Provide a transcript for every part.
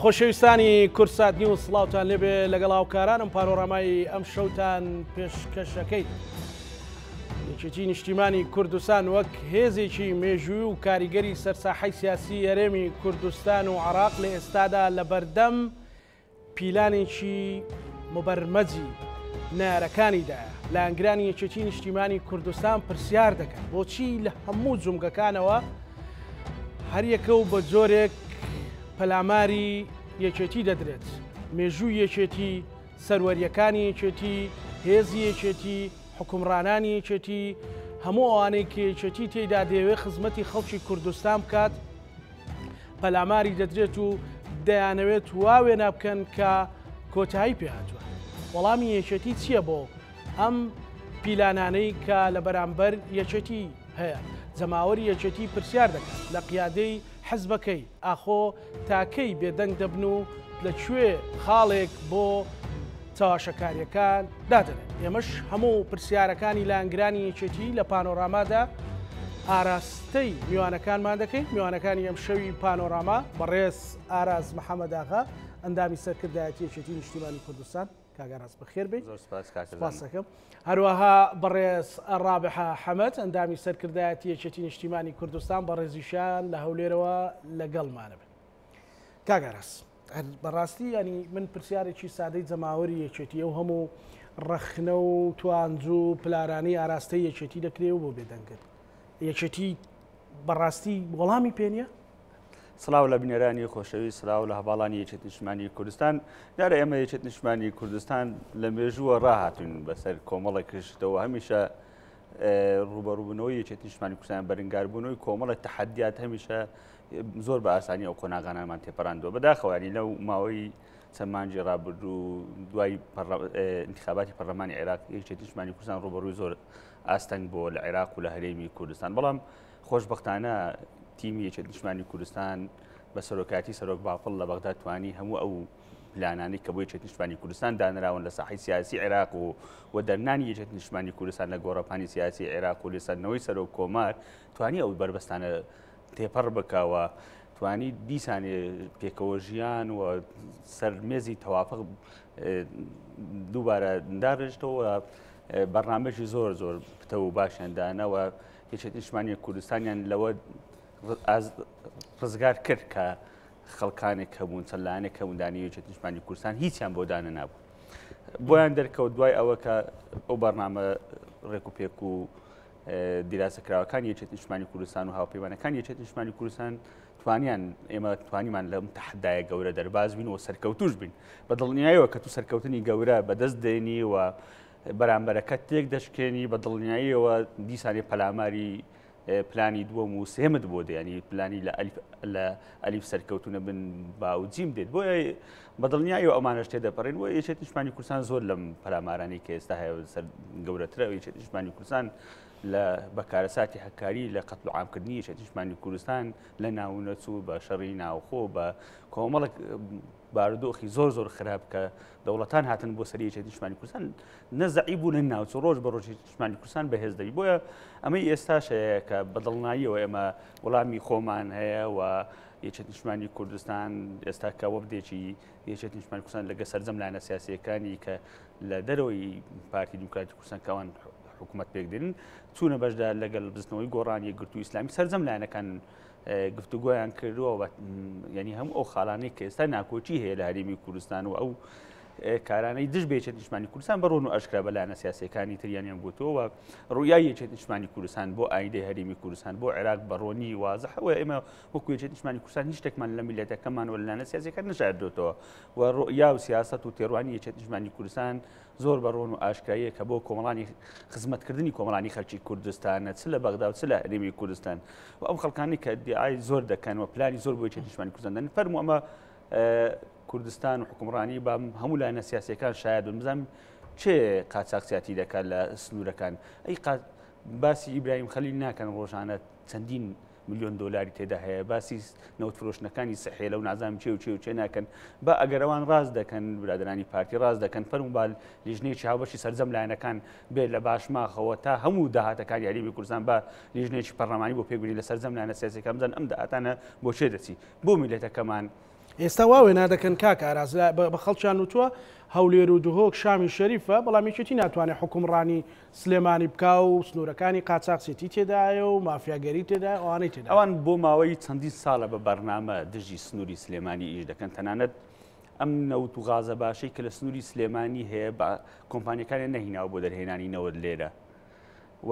خۆشەویستانی کورسات نیوز سڵاوتان لێبێ لەگەڵ هاوکارانم پانۆڕامای ئەم شەوتان پێشکەشەکەیت. یەکێتی نیشتیمانی کوردستان وەک هێزێکی مێژووی و کاریگەری سەرساحەی سیاسی هەرێمی کوردستان و عێراق لە ئێستادا لە بەردەم پیلانێکی مبەرمەجی نارەکانیدایە. لە ئەنگرانی یەکێتی نیشتیمانی کوردستان پرسیار دەکەن بۆچی لە هەموو جومگەکانەوە هەریەکە و بە جۆرێک پەلاماری یەکێتی دەدرێت. مێژووی یەکێتی، سەروەریەکانی یەکێتی، هێزی یەکێتی، حکومڕانانی یەکێتی، هەموو ئەوانەی کە یەکێتی تێیدا دەیەوێت خزمەتی خەڵکی کوردستان بکات پەلاماری دەدرێت و دەیانەوێت واوێ نابکەن کە کۆتایی پێهاتووە. وەڵامی یەکێتی چییە بۆ ئەم پیلانانەی کە لە بەرامبەر یەکێتی هەیە؟ جەماوەری یەکێتی پرسیار دەکات لە قیادەی حەزبەکەی ئاخۆ تاکەی بێدەنگ دەبن و لەکوێ خاڵێک بۆ چاواشەکاریەکان دادەنێت. ئێمەش هەموو پرسیارەکانی لە ئەنگرانی یەکێتی لە پانۆڕامادا ئاراستەی میوانەکانمان دەکەین. میوانەکانی ئەم شەوی پانۆڕاما بەڕێز ئاراز محەممەد ئاغا ئەندامی سەرکردایەتی یەکێتی نیشتیمانی کوردستان. کاگەڕاست بەخێر بێت. سپاسەکەم. هەروەها بەڕێز ڕابحە حەمەد ئەندامی سەرکردایەتی یەکێتی نیشتیمانی کوردستان بەڕێزیشان لە هەولێرەوە لەگەڵمانە بن. کاگەڕاست بەڕاستی ینی من پرسیارێکی سادەی جەماوەری یەکێتی ئەو هەموو ڕەخنە و توانجوو پلارانی ئاراستەی یەکێتی دەکرێت و بۆ بێدەنگت یەکێتی بەڕاستی وەڵامی پێنیە؟ سڵاو لە بینەرانی خۆشەوی سلااو لە هەواڵانی یەکێت نیشتیمانی کوردستان. دارە ئێمە یەکێت نیشتیمانی کوردستان لە مێژووە ڕاهاتوین بەسەر کۆمەڵی کشتەوە هەمیشە ڕوبەڕووبوونەوەی یەکێت نیشتیمانی کوردستان بەرگاربوونەوەی کۆمەڵی تەحەدیات هەمیشە زۆر بە ئاسانی ئەو قۆناغانەمان تێپەڕاندەوە. بەداخەوانی لەو ماوەی چەند مانجی ڕابردوو دوای انتخاباتی پەرلەمانی عێراق یەکێت نیشتیمانی کوردستان ڕوبەڕووی زۆر ئاستەنگ بۆ لە عێراق و لە هەرێمی کوردستان. بەڵام خۆشبەختانە تیمی یەکێت نیشتیمانی کوردستان بە سەرۆکاتی سەرۆک باپڵ لە بەغدا توانی هەموو ئەو پلانانی کە بۆ یەکێت نیشتیمانی کوردستان دانراون لە ساحەی سیاسی عێراق و دەرنانی یەکێت نیشتیمانی کوردستان لە گۆڕەپانی سیاسی عێراق و لێسەرنەوەی سەرۆک کۆمار توانی ئەو بربەستانە تێپەڕ بکەوە، توانی دیسانێ پێکەوە ژیان و سەرمێزی تەوافق دووبارە داڕێژتەوە بەرنامەی زۆر زۆر پتە و باشیاندانەوە یەکێت نیشتیمانی کوردستانیان لەوە ڕزگار کرد کە خەڵکانێک هەبوون چەندلایەنێک هەموندانی یەکێت نیشتیمانی کوردستان هیچیان بۆ دانە نابوو. بۆیان دەرکەوت دوای ئەوە کە ئەو بەرنامە ڕێک و پێک و دیراسەکراوەکانی یەکێت نیشتیمانی کوردستان و هاوپەیمانەکانی یەکێت نیشتیمانی کوردستان ئێمە توانیمان لەم تەحەدایە گەورە دەرباز بین و سەرکەوتوش بین بە دڵنیاییەوە کە تو سەرکەوتنی گەورە بەدەست دێنی و بەرامبەرەکە تێک دەشکێنی بە دڵنیاییەوە دیسانی پەلاماری پلانی دووەم و سێمت بۆ دێنی پلانی لە ئەلیف سەرکەوتونە بن باوجیم دێت بۆیە بەدڵنیایی و ئەمانەش تێدەپەڕێن و یەکێت نیشتیمانی کوردستان زۆر لەم پەلامارانی کە ئێستا هەیە سەر گەورەترە یەکێت نیشتیمانی کوردستان لە بەکارەساتی هەکاری لە قەتڵ و عامکردنی یەکێت نیشتیمانی کوردستان لە ناونەچوو بە شەڕی ناوخۆ بە کۆمەڵێک بارودۆخی زۆر زۆر خراپ کە دەوڵەتان هاتن بۆ سەری یەکێت نیشتیمانی کوردستان نەزەعیب بوو لە ناوچوو ڕۆژ بە ڕۆژ یەکێت نیشتیمانی کوردستان بەهێز دەبی. بۆیە ئەمەی ئێستاش هەیە کە بەدڵنیاییەوە ئێمە وەڵامی خۆمان هەیە و یەکێت نیشتیمانی کوردستان ئێستا کە وەفدێکی یەکێت نیشتیمانی کوردستان لەگە سەرجەم لایەنە سیاسیەکانی کە لە دەرەوەی پارتی دیموکراتی کوردستان کەوان حکوومەت پێکدێنن چوونە بەشدا لەگەڵ بزنەوەی گۆڕانی یەکگرتووی ئیسلامی سەرجەم لایەنەکان گفتوگۆیان کردووە ینی هەموو ئەو خاڵانەی کە ئێستا ناکۆچی هەیە لە هەرێمی کوردستان و ئەو کارانەی دژ بە یەکێت نیشتیمانی کوردستان بە ڕۆن و ئەشکرا بە لایەنە سیاسیەکانی تریانیان گوتووە ڕوویای یەکێت نیشتیمانی کوردستان بۆ ئایندەی هەرێمی کوردستان بۆ عێراق بە ڕۆنی وازەحەوە ئێمە وەکو یەکێت نیشتیمانی کوردستان هیچ شتێکمان لە میلەتەکەمان و لە لایەنە سیاسیەکان نەشاردوێتەوە و ڕوویا و سیاست و تێڕوانی یەکێت نیشتیمانی کوردستان زۆر بە ڕۆن و ئاشکراییە کە بۆ کۆمەڵانی خزمەتکردنی کۆمەڵانی خەڵکی کوردستانە چ لە بەغدا و چ لە هەرێمی کوردستان و ئەو خەڵکانی کە دیعای زۆر دەکەن و پلانی زۆر بۆ یەکێت نیشتیمانی کوردستان دەن فەرموو ئەمە کوردستان و حکومڕانی بە هەموو لایەنە سیاسیەکان شاید بزانم چێ قاچاقچیاتی دەکات لە سنوورەکان ئەی باسی ئیبراهیم خەلیل ناکەن ڕۆژانە چەندین ملیۆن دۆلاری تێدا هەیە باسی نەوت فرۆشتنەکانی سەحێلە و نازانم چێ و چێ و چێ ناکەن با ئەگەرەوان ڕاست دەکەن برادرانی پارتی ڕاست دەکەن فەرموبال لیژنەیەکی هاوبەشی سەرجەم لایەنەکان بێت لە باشماخەوە تا هەموو داهاتەکانی هەرێمی کوردستان با لیژنەیەکی پەرلەمانی بۆ پێگوێنی لە سەرجەم لایەنە سیاسیەکان بزان ئەم داهاتانە بۆ چێ دەچی بۆ میلەتەکەمان ئێستا واوێ نادەکەن کاک ئاراز بە خەڵکیان وتووە هەولێر و دهۆک شامی شەریفە بەڵام یەکێتی ناتوانێت حکومڕانی سلێمانی بکا و سنوورەکانی قاچاقچێتی تێدایە و مافیاگەری تێدا ئەوانەی تێدا ئەوان بۆ ماوەی چەندین ساڵە بە بەرنامە دژی سنووری سلێمانی ئیش دەکەن تەنانەت ئەم نەوت و غازە باشەی کە لە سنووری سلێمانی هەیە بە کۆمپانیەکانی نەهیناوە بۆ دەرهێنانی نەوەت لێرە و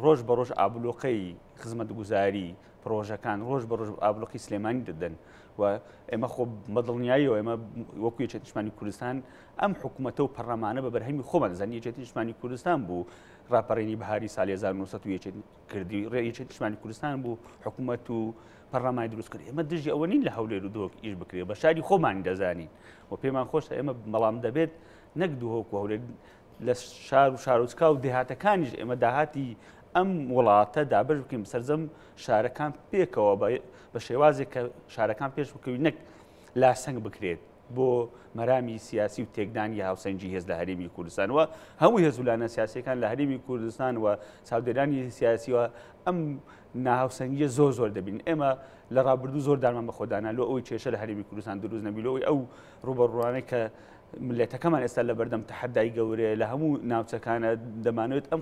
ڕۆژ بە ڕۆژ ئابلۆقەی خزمەتگوزاری پرۆژەکان ڕۆژ بە ڕۆژ ئابلۆقی سلێمانی دەدەن و ئێمە خۆ بەدڵنیاییەوە ئێمە وەکو یەکێتی نیشتیمانی کوردستان ئەم حکوومەتە و پەرلەمانە بە بەرهەمی خۆمان دەزانین یەکێتی نیشتیمانی کوردستان بوو ڕاپەڕینی بەهاری ساڵی 1970 کردی یەکێتی نیشتیمانی کوردستان بوو حکوومەت و پەرلەمانی دروست کرد ئێمە دژی ئەوە نین لە هەولێر و دهۆک ئیش بکرێت بە شاری خۆمانی دەزانین و پێمان خۆشە ئێمە بەڵام دەبێت نەک دهۆک و هەولێر لە شار و شارۆچکا و دێهاتەکانیش ئێمە داهاتی ئەم وڵاتە دابش بکەین سەرجەم شارەکان پێکەوە بە شێوازێک کە شارەکان پێش بکەوی نەک لاسەنگ بکرێت بۆ مەرامی سیاسی و تێکدانی هاوسەنگی هێز لە هەرێمی کوردستانەوە هەموو هێزولانە سیاسیەکان لە هەرێمی کوردستان و چاودێرانی سیاسیەوە ئەم ناهاوسەنگیە زۆر دەبین ئێمە لە ڕابردوو زۆر دارمان بەخۆدانا لۆ ئەوی کێشە لە هەرێمی کوردستان دروست نەبیلەوەی ئەو ڕوبەڕوانەی کە ملەتەکەمان ئێستا لە بەردەم تەحەدای گەورەیە لە هەموو ناوچەکانە دەمانوێت ئەم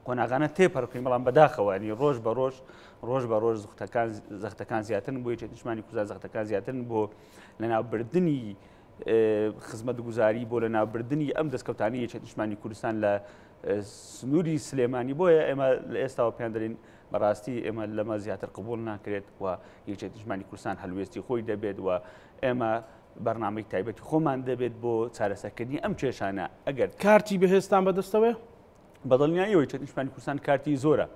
قۆناغانە تێپەڕکەین بەڵام بەداخەوانی ڕۆژ بە ڕۆژ زەختەکان زیاترن بۆ یەکێتی نیشتیمانی کوردستان زەختەکان زیاترن بۆ لەناوبردنی خزمەتگوزاری بۆ لەناوبردنی ئەم دەستکەوتانی یەکێتی نیشتیمانی کوردستان لە سنووری سلێمانی بۆیە ئێمە لە ئێستاوە پێیان دەڵێن بەڕاستی ئێمە لەمە زیاتر قبول ناکرێت و یەکێتی نیشتیمانی کوردستان هەلوێستی خۆی دەبێت و ئێمە بەرنامەی تایبەتی خۆمان دەبێت بۆ چارەسەرکردنی ئەم کێشانە ئەگەر کارتی بەهێزتان بەدەستەوە بەدڵنیاییەوە یەکێتی نیشتیمانی کوردستان کارتی زۆرە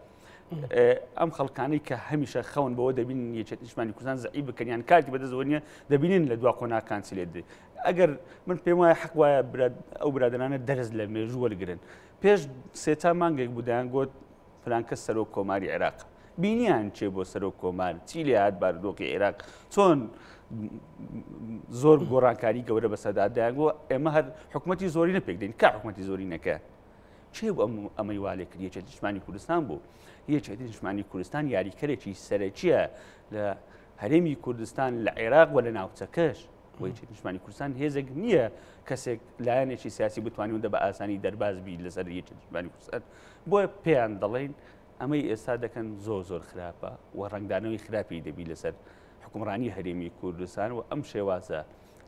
ئەم خەڵکانەی کە هەمیشە خەون بەوە دەبین یەکێتی نیشتیمانی کوردستان زەعیب بکەنیان کارتی بەدەستەوە نیە دەبینین لە دوا قۆناغەکان چ لێ دێ ئەگەر من پێم وایە حەق وایە ئەو برادرانە دەرز لە مێژوو وەرگرن پێش سێ مانگێک بوو دەیان گوت فلان کەس سەرۆک کۆماری عێراق بینیان چێ بۆ سەرۆک کۆمار چی لێ هات بارودۆخی عێراق چۆن زۆر گۆڕانکاری گەورە بەسەردادایانگۆ ئێمە هەر حکوومەتی زۆری نەپێکدەین کا حکوومەتی زۆری نەکە چێ بۆ ئەمەی والێ کرد یەکێتی نیشتیمانی کوردستان بوو یەکێتی نیشتیمانی کوردستان یاریکەرێکی سەرەکیە لە هەرێمی کوردستان لە عێراق و لە ناوچەکەش بۆ یەکێتی نیشتیمانی کوردستان هێزێک نییە کەسێک لایەنێکی سیاسی بتوانیوە بە ئاسانی دەرباز بی لەسەر یەکێتی نیشتیمانی کوردستان بۆیە پێیان دەڵێن ئەمەی ئێستا دەکەن زۆر خراپە و ڕنگدانەوەی خراپی دەبی لەسەر حکومڕانی هەرێمی کوردستان و ئەم شێوازە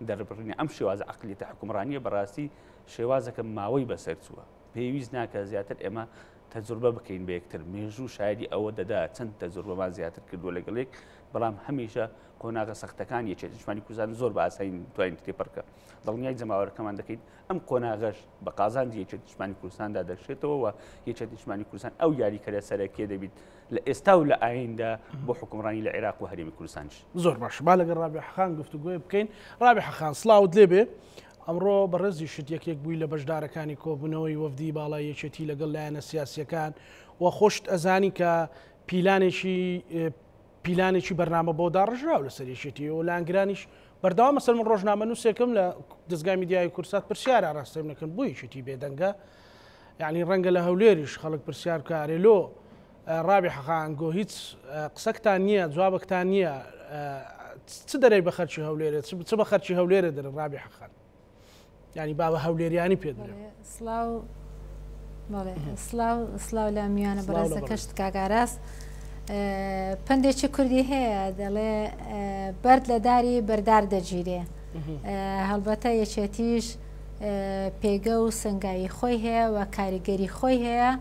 دەربڕینی ئەم شێوازە عەقلیەتە حکومڕانیە بەڕاستی شێوازەکە ماوەی بەسەر چووە پێویست ناکە زیاتر ئێمە تەجروبە بکەین بە یەکتر مێژوو شایدی ئەوە دەدا چەند تەجروبەمان زیاتر کردووە لەگەڵێک بەڵام هەمیشە قۆناغە سەختەکان یەکێتی نیشتیمانی کوردستان زۆر بە ئاسایی توانین تێپەڕکە دڵنیای جەماوەرەکەمان دەکەین ئەم قۆناغەش بە قازانجی یەکێتی نیشتیمانی کوردستاندا دەرشێتەوە و یەکێتی نیشتیمانی کوردستان ئەو یاریکەرە سەرەکیە دەبیت لە ئێستا و لە ئایندا بۆ حکومڕانی لە عێراق و هەرێمی کوردستانش زۆر باش با لەگەڵ ڕابێح خان گفتوگوێ بکەین ڕابێح خان سڵاوت لێبێ ئەمڕۆ بەڕێزی شت یەکێک بووی لە بەشدارەکانی کۆبوونەوەی وەفدی باڵای یەکێتی لەگەڵ لایەنە سیاسیەکان و خۆشت ئەزانی کە پیلانێکی بەرنامە بۆ داڕژراو لەسەر یەکێتی و لانگرانیش بەردەوام مەسەر من ڕۆژنامە نووسێکم لە دەستگای میدیای کورسات پرسیارە ڕاستەیم نەکەن بۆ یەکێتی بێدەنگە یعنی ڕەنگە لە هەولێریش خەڵک پرسیار کارێلۆ ڕابێح خان گۆ هیچ قسەکتان نییە جوابکتان نییە چ دەرەی بە خەرچی هەولێرە چ بە خەرچی هەولێرە دەرن ڕابێح خان ینی با بە هەولێریانی پێ سلااو لە میوانە بەڕێزە کەشت کاگاراس پندێکی کوردی هەیە دەڵێ بەرد لە داری بەردار دەگیرێ هەڵبەتە یەکێتیش پێگە و سنگایی خۆی هەیە و کاریگەری خۆی هەیە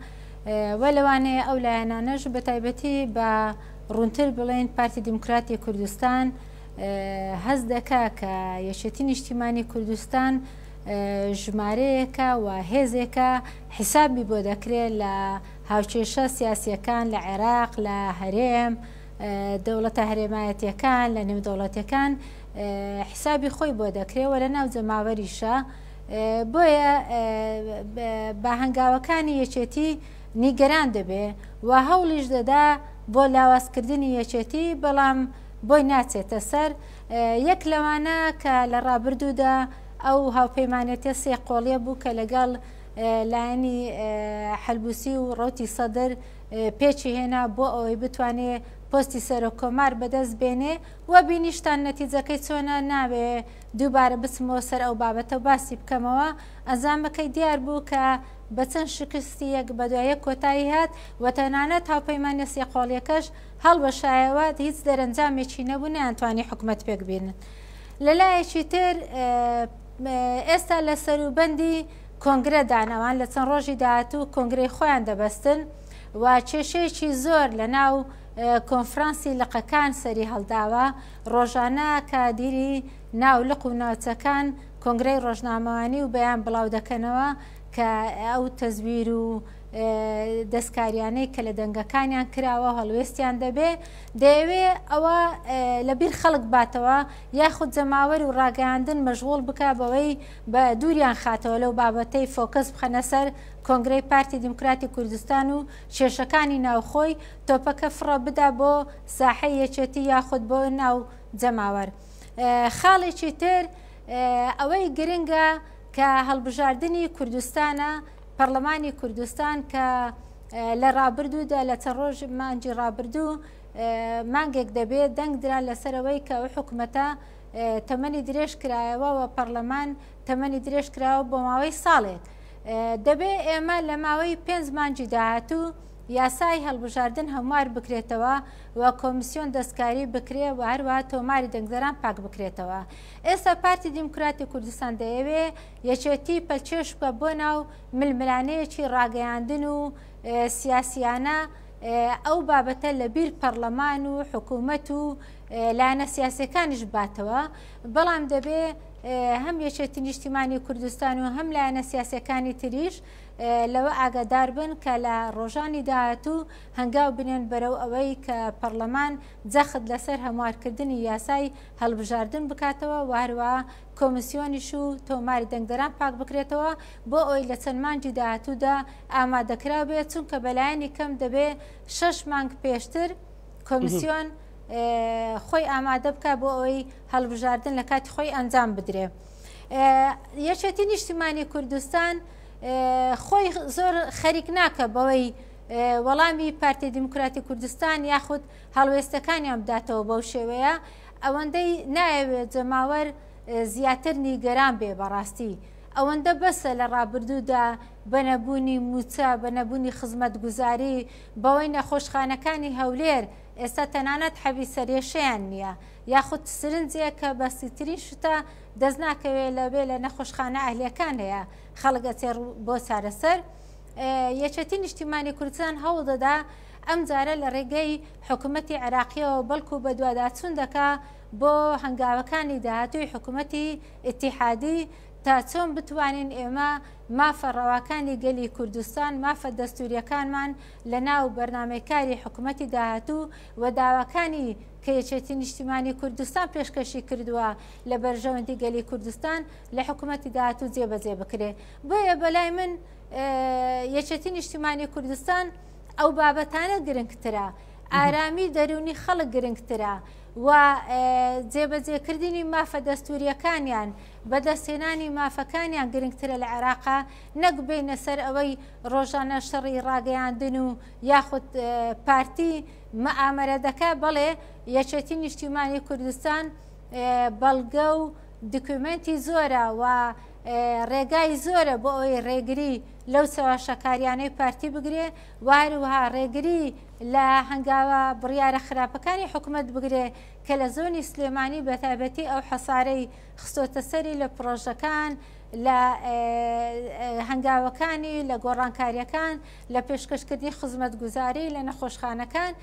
و لەوانەیە ئەو لایەنانەش بە تایبەتی بە ڕوونتر بڵێن پارتی دیموکراتی کوردستان هەز دەکا کە یەکێتی نیشتیمانی کوردستان ژمارەیەکە و هێزێکە حیسابی بۆ دەکرێت لە هاوچێشە سیاسیەکان لە عێراق لە هەرێم دەوڵەتە هەرێمایەتیەکان لە نێودەوڵەتیەکان حیسابی خۆی بۆ دەکرێتەوە لە ناو جەماوەریشە بۆیە بە هەنگاوەکانی یەکێتی نیگەران دەبێ و هەوڵیش دەدا بۆ لاوازکردنی یەکێتی بەڵام بۆی ناچێتە سەر یەک لەوانە کە لە ڕابردوودا ئەو هاوپەیمانێتە سێ قۆڵیە بوو کە لەگەڵ لایەنی حەلبوسی و ڕوتی سەدر پێچی هێنا بۆ ئەوەی بتوانێت پۆستی سەرۆک کۆمار بەدەست بێنێ و بینیشتان نەتیجەکەی چۆنە ناوێ دووبارە بچمەوە سەر ئەو بابەتە و باسی بکەمەوە ئەنجامەکەی دیار بوو کە بە چەند شکستی یەک بە دوایە کۆتایی هات و تەنانەت هاوپەیمانە سێقۆڵیەکەش هەڵبەشایەوە هیچ دەرەنجامێکی نەبوو نەیانتوانی حکوومەت پێک بێنن. لەلایەکی تر ئێستا لە سەروبەندی کۆنگرە دانەوان لە چەند ڕۆژی داهاتوو کۆنگرەی خۆیان دەبەستن و کێشەیەکی زۆر لە ناو کۆنفرانسی لقەکان سەری هەڵداوە ڕۆژانە کە دیری ناو لق و ناوچەکان کۆنگرەی ڕۆژنامەوانی و بەیان بڵاو دەکەنەوە کە ئەو تەزویر و دەستکاریانەی کە لە دەنگەکانیان کراوە هەڵوێستیان دەبێ دەیەوێ ئەوە لەبیر خەڵک باتەوە یاخود جەماوەر و ڕاگەاندن مەشغوڵ بکە بەوەی بە دووریان خاتەوە لەو بابەتەی فۆکەس بخەنە سەر کۆنگرەی پارتی دیموکراتی کوردستان و کێشەکانی ناوخۆی تۆپەکە فڕە بدا بۆ ساحەی یەکێتی یاخود بۆ ناو جەماوەر. خاڵێکی تر ئەوەی گرنگە کە هەڵبژاردننی کوردستانە پەرلەمانی کوردستان کە لە ڕابردوودا لە چەند ڕۆژ مانجی ڕابردوو مانگێک دەبێت دەنگ درا لەسەرەوەی کە ئەو حکوومەتە تەمەنی درێژ کرایەوە و پەرلەمان تەمەنی درێژ کراوە بۆ ماوەی ساڵێک دەبێت ئێمە لە ماوەی 5 مانجی داهاتوو یاسای هەڵبژاردن هەموار بکرێتەوە و کۆمیسیۆن دەستکاری بکرێ و هەروەها تۆماری دەنگدەران پاک بکرێتەوە. ئێستا پارتی دیموکراتی کوردستان دەیەوێ یەکێتی پەلچێش بکە بۆ ناو ململانەیەکی ڕاگەیاندن و سیاسیانە ئەو بابەتە لە بیر پەرلەمان و حکوومەت و لایەنە سیاسەکانیش باتەوە بەڵام دەبێ هەم یەکێتی نیشتیمانی کوردستان و هەم لایەنە سیاسەکانی تریش لەوە ئاگادار بن کە لە ڕۆژانی داهاتوو هەنگاو بنێن بەرەو ئەوەی کە پەرلەمان جەخت لەسەر هەموارکردنی یاسای هەڵبژاردن بکاتەوە و هەروەها کۆمیسیۆنیش و تۆماری دەنگدەران پاک بکرێتەوە بۆ ئەوی لە چەند مانجی داهاتوودا ئامادەکرا بێت چونکە بەلایەنی کەم دەبێ 6 مانگ پێشتر کۆمیسیۆن خۆی ئامادە بکە بۆ ئەوەی هەڵبژاردن لە کاتی خۆی ئەنجام بدرێ. یەکێتی نیشتیمانی کوردستان خۆی زۆر خەریک ناکە بەوەی وەڵامی پارتی دیموکراتی کوردستان یاخود هەڵوێستەکانیان بداتەوە بەو شێوەیە ئەوەندەی نایەوێت جەماوەر زیاتر نیگەران بێ بەڕاستی ئەوەندە بەسە لە ڕابردوودا بەنەبوونی موچە بەنەبوونی خزمەتگوزاری بەوەی نەخۆشخانەکانی هەولێر ئێستا تەنانەت حەبی سەرێشەیان نییە یاخود سرنجێک کە بەسیترین شتە دەست ناکەوێت لەبێ لە نەخۆشخانە ئەهلیەکان هەیە خەڵک ئەچێ بۆ چارەسەر. یەکێتی نیشتیمانی کوردستان هەوڵ دەدا ئەم جارە لە ڕێگەی حکوومەتی عێراقیەوە بەڵکو بە دوواداچوون دەکا بۆ هەنگاوەکانی داهاتووی حکوومەتی ئیتیحادی تا چۆن بتوانین ئێمە مافە ڕەواکانی گەلی کوردستان مافە دەستوریەکانمان لە ناو بەرنامەیەکاری حکوومەتی داهاتوو و داواکانی کە یەکێتی نیشتیمانی کوردستان پێشکەشی کردووە لە بەرژەوەندی گەلی کوردستان لە حکوومەتی داهاتوو جێبەجێ بکرێ. بۆیە بەلای من یەکێتی نیشتیمانی کوردستان ئەو بابەتانە گرنگترە ئارامی دەرونی خەڵک گرنگترە و جێبەجێکردنی مافە دەستوریەکانیان بەدەستهێنانی مافەکانیان گرنگترە لە عێراقا نەک بینە سەر ئەوەی ڕۆژانە شەڕی ڕاگەیاندن و یاخود پارتی مەئامەرە دەکا بەڵێ یەکێتی نیشتیمانی کوردستان بەڵگە و دکومنتی زۆرە و ڕێگای زۆرە بۆ ئەوەی ڕێگری لەو چاوەشەکاریانەی پارتی بگرێ وهروەها ڕێگری لە هەنگاوە بڕیارە خراپەکانی حکوومەت بگرێ کە لە زۆنی سلێمانی بەتایبەتی ئەو حەسارەی خستۆتە سەری لە پرۆژەکان لە هەنگاوەکانی لە گۆڕانکاریەکان لە پێشکەشکردنی خزمەتگوزاری لە نەخۆشخانەکان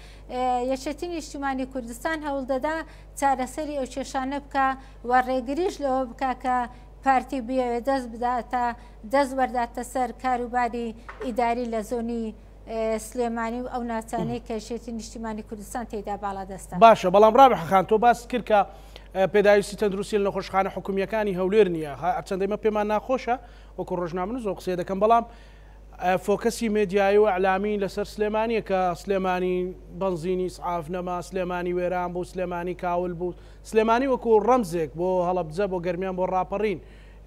یەکێتی نیشتیمانی کوردستان هەوڵ دەدا چارەسەری ئەو کێشانە بکە و ڕێگریش لەوە بکە کە پارتی بێ دەست بداتە دەست وەرداتە سەر کاروباری ئیداری لە زۆنی سلێمانی و ئەو ناچانەی کە یەکێتی نیشتیمانی کوردستان تێیدا باڵا دەستە. باشە بەڵام ڕابح خان تۆ باس کرد کە پێداویستی تەندروستی لە نەخۆشخانە حکوومیەکانی هەولێر نییە هەرچەندەمە پێمان ناخۆشە وەکو ڕۆژنامە زۆر قسێ دەکەم بەڵام فۆکەسی مێدیایی و ئەعلامی لەسەر سلێمانیە کە سلێمانی بەنزینی سعاف نەما سلێمانی وێران بوو سلێمانی کاول بوو سلێمانی وەکو ڕەمزێک بۆ هەڵەبجە بۆ گەرمیان بۆ ڕاپەڕین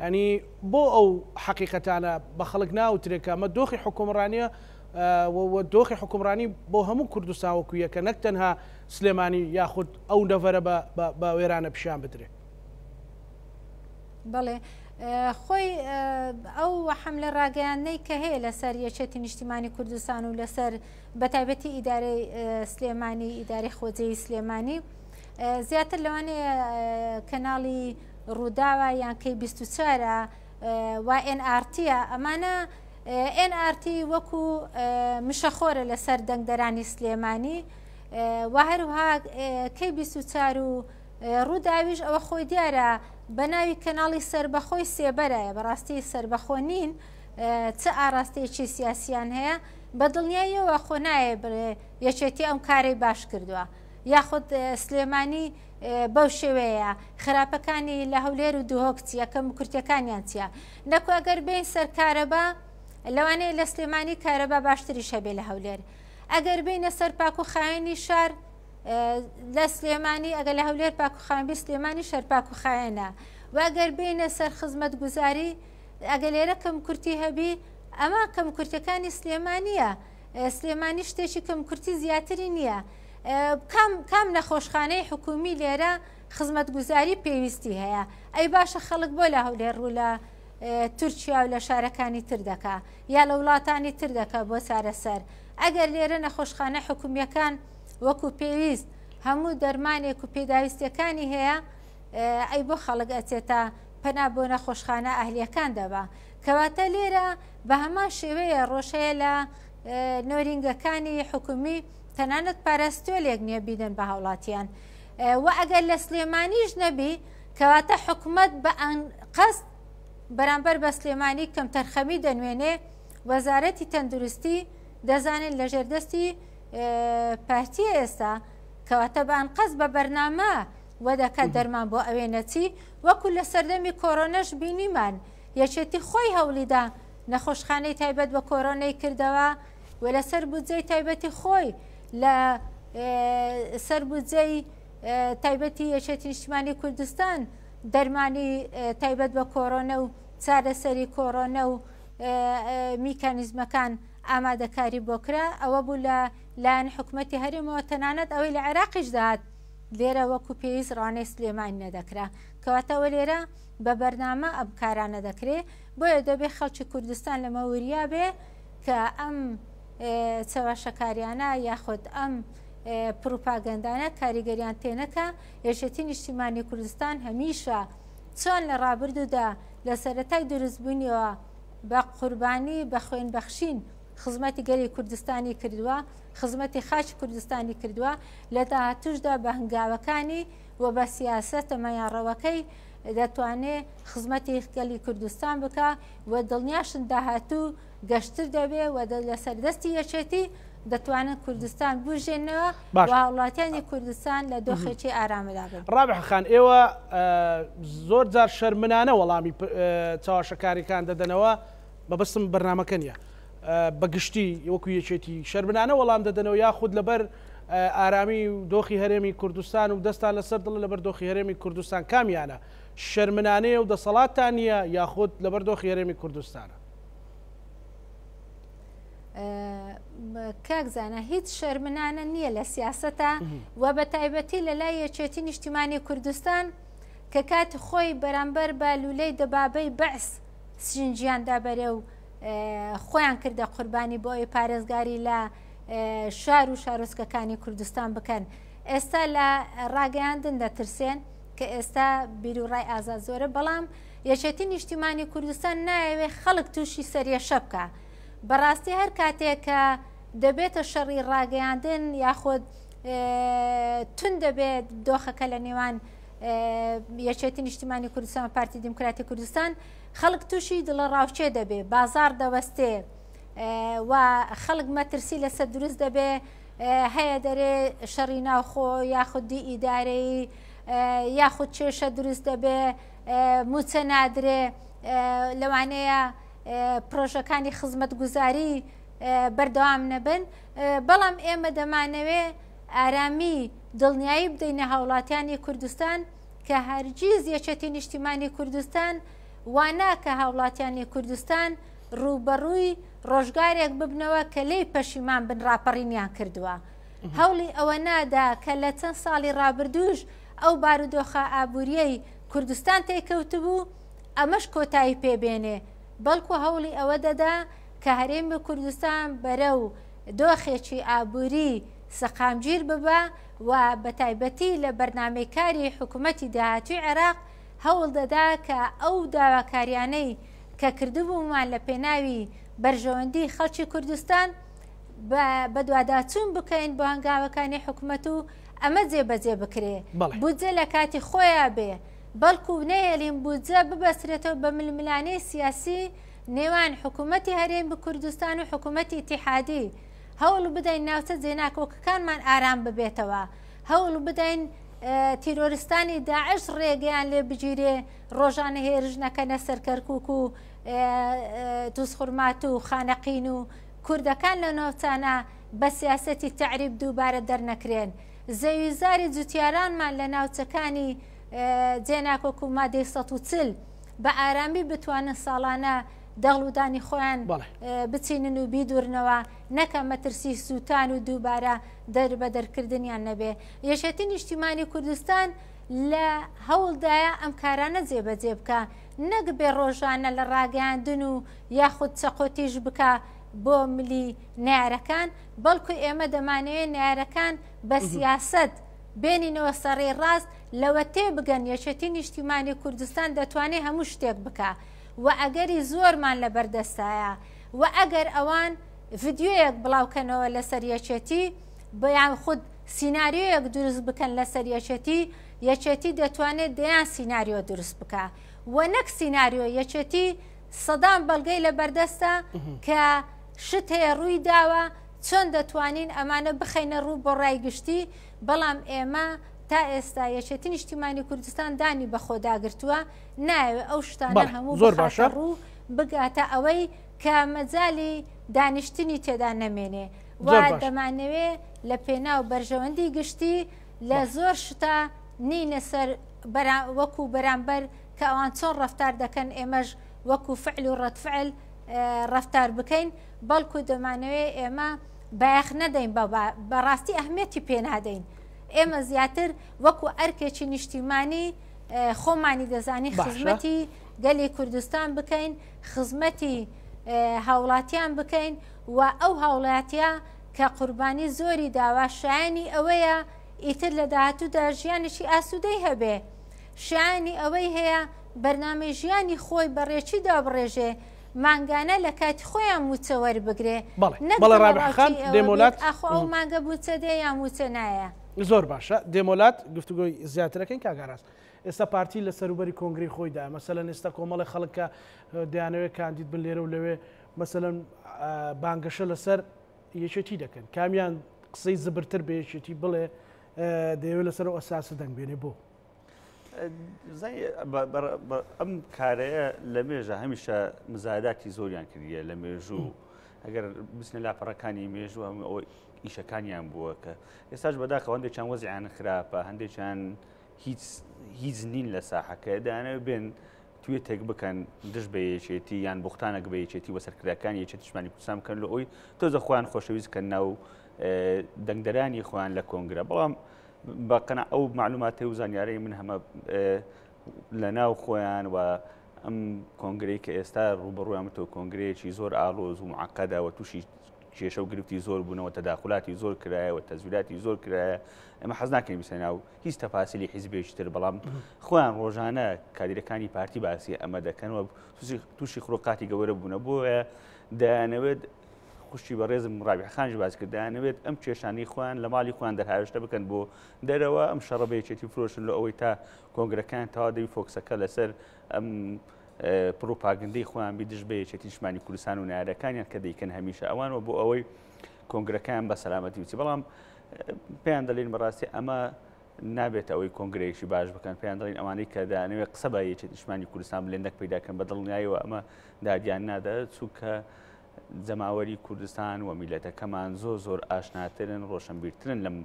ینی بۆ ئەو حەقیقەتانە بە خەڵک ناوترێکە ئەمە دۆخی حکوومڕانیە دۆخی حکومڕانی بۆ هەموو کوردستان وەکو یەکە نەک تەنها سلێمانی یاخود ئەو نەڤەرە بە وێرانە پیشان بدرێت. بەڵێ خۆی ئەو حملە ڕاگەیانەی کە هەیە لەسەر یەکێتی نیشتیمانی کوردستان و لەسەر بەتایبەتی ئیدارەی سلێمانی ئیدارەی خۆجەی سلێمانی زیاتر لەوانەیە کەناڵی ڕووداوە یان کەی 24 و NRTە ئەمانە NRT وەکو مشەخۆرە لەسەر دەنگدەرانی سلێمانی و هەروها کەی 24 و ڕووداویش ئەوە خۆی دیارە بە ناوی کەناڵی سربەخۆی سێبەرایە بەڕاستی سربەخۆ نین چه ئاراستەیەکی سیاسیان هەیە بە دڵنیاییەوە خۆ نایە بڵێ یەکێتی ئەم کارەی باش کردووە یاخود سلێمانی بەو شێوەیە خراپەکانی لە هەولێر و دوهۆک چیە کەم کورتەکانیان چیە نەکو ئەگەر بین سەرکارەبا لەوانەیە لە سلێمانی کارەبا باشتری شەبێ لە هەولێر ئەگەر بینە سەر پاک و خاوێنی شار لە سلێمانی ئەگەر لە هەولێر پاک و خاوێنبی سلێمانی شەر پاک و خاوێنە و ئەگەر بینە سەر خزمەت گوزاری ئەگەر لێرە کەم کورتی هەبی ئەمە کەم کورتەکانی سلێمانیە سلێمانی شتێکی کەم کورتی زیاتری نییە کام نەخۆشخانەی حکومی لێرە خزمەت گوزاری پێویستی هەیە ئەی باشە خەڵک بۆ لە هەولێر ڕوو لە تورکیا و لە شارەکانی تر دەکا یا لە وڵاتانی تر دەکا بۆ چارەسەر ئەگەر لێرە نەخۆشخانە حکومیەکان وەکو پێویست هەموو دەرمانێک و پێداویستەکانی هەیە ئەی بۆ خەڵک ئەچێتە پەنا بۆ نەخۆشخانە ئەهلیەکان دەبا کەواتە لێرە بە هەمان شێوەیە ڕۆژەیە لە نۆرینگەکانی حکومی تەنانەت پاراستۆلێک نییە بیدەن بە هاوڵاتیان و ئەگەر لە سلێمانیش نەبی کەواتە حکوومەت بە قەست بەرامبەر بە سلێمانی کەم تەرخەمی دەنوێنێ وەزارەتی تەندروستی دەزانێت لە ژێردەستی پارتی ئێستا کەواتە بەان قەست بە بەرنامە وەدەکات دەرمان بۆ ئەوێ نەچی وەکو لە سەردەمی کۆرۆنەش بینیمان یەکێتی خۆی هەوڵیدا نەخۆشخانەی تایبەت بە کۆرۆنەی کردەوە و لەسەر بودجەی تایبەتی خۆی لە سەر بودجەی تایبەتی یەکێتی نیشتیمانی کوردستان دەرمانی تایبەت بە کۆرۆنە و چارەسەری کۆرۆنە و میکانیزمەکان ئامادەکاری بۆ کرا ئەوە بوو لە لایەن حکوومەتی هەرێمەوە تەنانەت ئەوەی لە عێراقیش داهات لێرە وەکو پێویست ڕانەی سلێمانی نەدەکرا کەواتەوە لێرە بە بەرنامە ئەم کارانە دەکرێت بۆیە دەبێت خەڵکی کوردستان لەمە وریا بێ کە ئەم چاواشەکاریانە یاخود ئەم پروپاگەندانە کاریگەریان تێنەکە یەکێتی نیشتیمانی کوردستان هەمیشە چۆن لە ڕابردوودا لە سەرەتای دروستبوونیەوە بە قوربانی بە خوێن بەخشین خزمەتی گەلی کوردستانی کردووە خزمەتی خاچی کوردستانی کردووە لە داهاتوشدا بە هەنگاوەکانی و بە سیاسەتە مەیانڕەوەکەی دەتوانێت خزمەتی گەلی کوردستان بکە و دڵنیاشن داهاتوو گەشتر دەبێ و لە سەردەستی یەکێتی دەتوانن کوردستان بژێنەوە وڵاتیانی کوردستان لە دۆخێکی ئارامەدا بن. ڕابح خان ئێوە زۆر جار شەرمنانە وەڵامی چاواشەکاریەکان دەدەنەوە بەبستم بەرنامەکە نیە بەگشتی وەکو یەکێتی شەرمنانە وەڵام دەدەنەوە یاخود لەبەر ئارامی و دۆخی هەرێمی کوردستان و دەستان لەسەر دڵ لەبەر دۆخی هەرێمی کوردستان کامیانە شەرمنانەیە و دەسەڵاتان نیە یاخود لەبەر دۆخی هەرێمی کوردستانە؟ کاکزانە هیچ شەرمنانە نییە لە سیاسەتە و بە تایبەتی لە لای یەکێتی نیشتیمانی کوردستان کە کاتی خۆی بەرامبەر بە لولەی دەبابەی بەعس سنجیاندا بەرێ و خۆیان کردە قوربانی بۆ ئەوی پارێزگاری لە شار و شارۆچکەکانی کوردستان بکەن ئێستا لە ڕاگەیاندن دەترسێن کە ئێستا بیرروڕای ئازاد زۆرە بەڵام یەکێتی نیشتیمانی کوردستان نایەوێ خەڵک تووشی سەریەشە بکە بەڕاستی هەر کاتێک کە دەبێتە شەڕی ڕاگەیاندن یاخود تون دەبێت دۆخەکە لە نێوان یەکێتی نیشتیمانی کوردستان و پارتی دیموکراتی کوردستان خەڵک تووشی دڵە ڕاوچێ دەبێ بازار دەوەستێ و خەڵک مەترسی لەسەر دروست دەبێ هەیە دەرێ شەڕی ناوخۆ یاخودی ئیدارەی یاخود کێشە دروست دەبێ موچە نادرێ لەوانەیە پرۆژەکانی خزمەت گوزاری بەردەوام نەبن بەڵام ئێمە دەمانەوێ ئارامی دڵنیایی بدەینە هاوڵاتیانی کوردستان کە هەرگیز یەکێتی نیشتیمانی کوردستان واناکە هاوڵاتیانی کوردستان ڕوبەڕووی ڕۆژگارێک ببنەوە کە لێی پەشیمان بن ڕاپەڕینیان کردووە هەوڵی ئەوە نادا کە لە چەند ساڵی ڕابردووش ئەو بارودۆخە ئابووریەی کوردستان تێکەوتبوو ئەمەش کۆتایی پێبێنێ بەڵکو هەوڵی ئەوە دەدا کە هەرێمی کوردستان بەرەو دۆخێکی ئابووری سەقامگیر ببە و بە تایبەتی لە بەرنامەیەکاری حکوومەتی داهاتووی عێراق هەوڵ دەدا کە ئەو داواکاریانەی کە کردبوومان لە پێناوی بەرژەوەندی خەڵکی کوردستان بە دوواداچوون بکەین بۆ هەنگاوەکانی حکوومەت و ئەمە جێبەجێ بکرێ بودجە لە کاتی خۆیان بێ بەڵکو نەهێڵین بودجە ببەسرێتەوە بە ململانەی سیاسی نێوان حکوومەتی هەرێمی کوردستان و حکوومەتی ئیتیحادی هەوڵ بدەین ناوچە جێناکۆکەکانمان ئارام ببێتەوە هەوڵ بدەین تیرۆریستانی داعش ڕێگەیان لێ بگیرێ ڕۆژانە هێرش نەکەنە سەر کەرکووک و تووسخورمات و خانەقین و کوردەکان لە ناوچانە بە سیاسەتی تەعریب دووبارە دەرنەکرێن زەویزاری جوتیارانمان لە ناوچەکانی جێناکۆک و مادەی 140 بە ئارامی بتوانن ساڵانە دەغڵودانی خۆیان بچینن و بیدورنەوە نەکە مەترسی سووتان و دووبارە دەربەدەرکردنیان نەبێ یەشێتی نیشتیمانی کوردستان لە هەوڵدایە ئەم کارانە جێبەجێ بکە نەک بێ ڕۆژانە لە ڕاگەاندن و یاخود چەقۆتیش بکە بۆ ملی نارەکان بەڵکو ئێمە دەمانەوێت نارەکان بە سیاست بێنینەوە سەڕێ ڕاست لەوە تێبگەن یەکێتی نیشتیمانی کوردستان دەتوانێت هەموو شتێک بکە و ئەگەری زۆرمان لە بەردەستایە و ئەگەر ئەوان ڤیددیۆیەک بڵاوکەنەوە لەسەر یەکێتی بەیان خود سیناریۆیەک دروست بکەن لەسەر یەکێتی دەتوانێت دەیان سیناریۆ دروست بکە و نەک سیناریۆ یەکێتی سەدان بەڵگەی لە بەردەستە کە شت هەیە ڕووی داوە چۆن دەتوانین ئەمانە بخەینە ڕوو بۆ ڕای گشتی بەڵام ئێمە تا ئێستا یەکێتی نیشتیمانی کوردستان دانی بە خۆداگرتووە ناوێت ئەو شتانە هەموو بخاتە ڕوو بگاتە ئەوەی کە مەجای دانیشتنی تێدا نەمێنێ و دەمانەوێت لە پێناو بەرژەوەندی گشتی لە زۆر شتا نینە سەر وەکو بەرامبەر کە ئەوان چۆن ڕەفتار دەکەن ئێمەش وەکو فعل و ڕەتفعل ڕەفتار بکەین بەڵکو دەمانەوێت ئێمە بایەخ نەدەین بەڕاستی ئەهمیەتی پێنادەین ئێمە زیاتر وەکو ئەرکێکی نیشتیمانی خۆمانی دەزانی خزمەتی گەلی کوردستان بکەین خزمەتی هاوڵاتیان بکەین و ئەو هاوڵاتیە کە قوربانی زۆری داوا شایانی ئەوەیە ئیتر لە داهاتوودا ژیانێکی ئاسوودەی هەبێ شایانی ئەوەی هەیە بەرنامەی ژیانی خۆی بەڕێکی دابڕێژێ مانگانە لە کاتی خۆیان موچە وەربگرێ بەڵێ ڕابعەخان دێمۆلات ئەخۆ ئەو مانگە بوچە دێ یان موچە نایە زۆر باشە دێمۆلات گفتوگۆی زیاترەکەین کاگاراست ئێستا پارتی لە سەروبەری کۆنگری خۆیدا مەسەلەن ئێستا کۆمەڵی خەڵکە دەیانەوێت کاندید بن لێرە و لەوێ مەسەلەن بانگەشە لەسەر یەکێتی دەکەن کامیان قسەی زبرتر بە یەکێتی بڵێ دەیەوێت لەسەر ئەساسە دەنگ بێنێ بۆ ئەم کارەیە لە مێژە هەمیشە مزایداتی زۆریان کردیە لە مێژوو ئەگەر بچنە لاپەڕەکانی مێژوو هەموو ئەوەی ئیشەکانیان بووە کە ئێستاش بەداخە هەندێکیان وەزیعیان خراپە هەندێکیان هیچ نین لە ساحەکە دەیانەوێت بێن توێ تێک بکەن دش بە یەکێتی یان بوختانێک بە یەکێتی وەسەرکردەکانی یەکێتی شمانی کوردستان بکەن لە ئەوی تۆزە خۆیان خۆشەویست کە ناو دەنگدەرانی خۆیان لە کۆنگرە بەڵام بەقەنا ئەو معلوماتی و زانیارەی من هەمە لە ناو خۆیان و ئەم کۆنگرەی کە ئێستا ڕوبەڕویانمەوە کۆنگرەیەکی زۆر ئاڵۆز و معقەدە و تووشی کێشە و گرفتی زۆر بوونەوە تەداخلاتی زۆر کرایە و تەزویراتی زۆر کرایە ئەمە حەز ناکەین بسەنا و هیچ تەفاسیلی حیزبێکی تر بەڵام خۆیان ڕۆژانە کادیرەکانی پارتی باسی ئەمە دەکەنەوە تووشی خڕۆقاتی گەورە بوونە بۆیە دەیانەوێت خوشتی بە ڕێزم ڕابعەخانش باز کرد دەیانەوێت ئەم کێشانەی خۆیان لە ماڵی خۆیان دەرهاوێشتە بکەن بۆ دەرەوە ئەم شەڕە بە یەکێتی فرۆشن لە ئەوەی تا کۆنگرەکان تەوا دەوی فۆکسەکە لەسەر ئەم پرۆپاگەندەی خۆیان بیدش بە یەکێتی نیشتیمانی کوردستان و نارەکانیان کە دەیکەن هەمیشە ئەوانەوە بۆ ئەوەی کۆنگرەکان بە سەلامەتی بچی بەڵام پێیان دەڵێن بەڕاستی ئەمە نابێت ئەوەی کۆنگرەیەکی باش بکەن پێیان دەڵێن ئەوانەی کە دەیانەوێت قسە بە یەکێتی نیشتیمانی کوردستان بلێندەک پەیداکەن بە دڵنیاییەوە ئەمە دادیان نادات چونکە جەماوەری کوردستان و میلەتەکەمان زۆر ئاشناترن ڕۆشنبیرترن لەم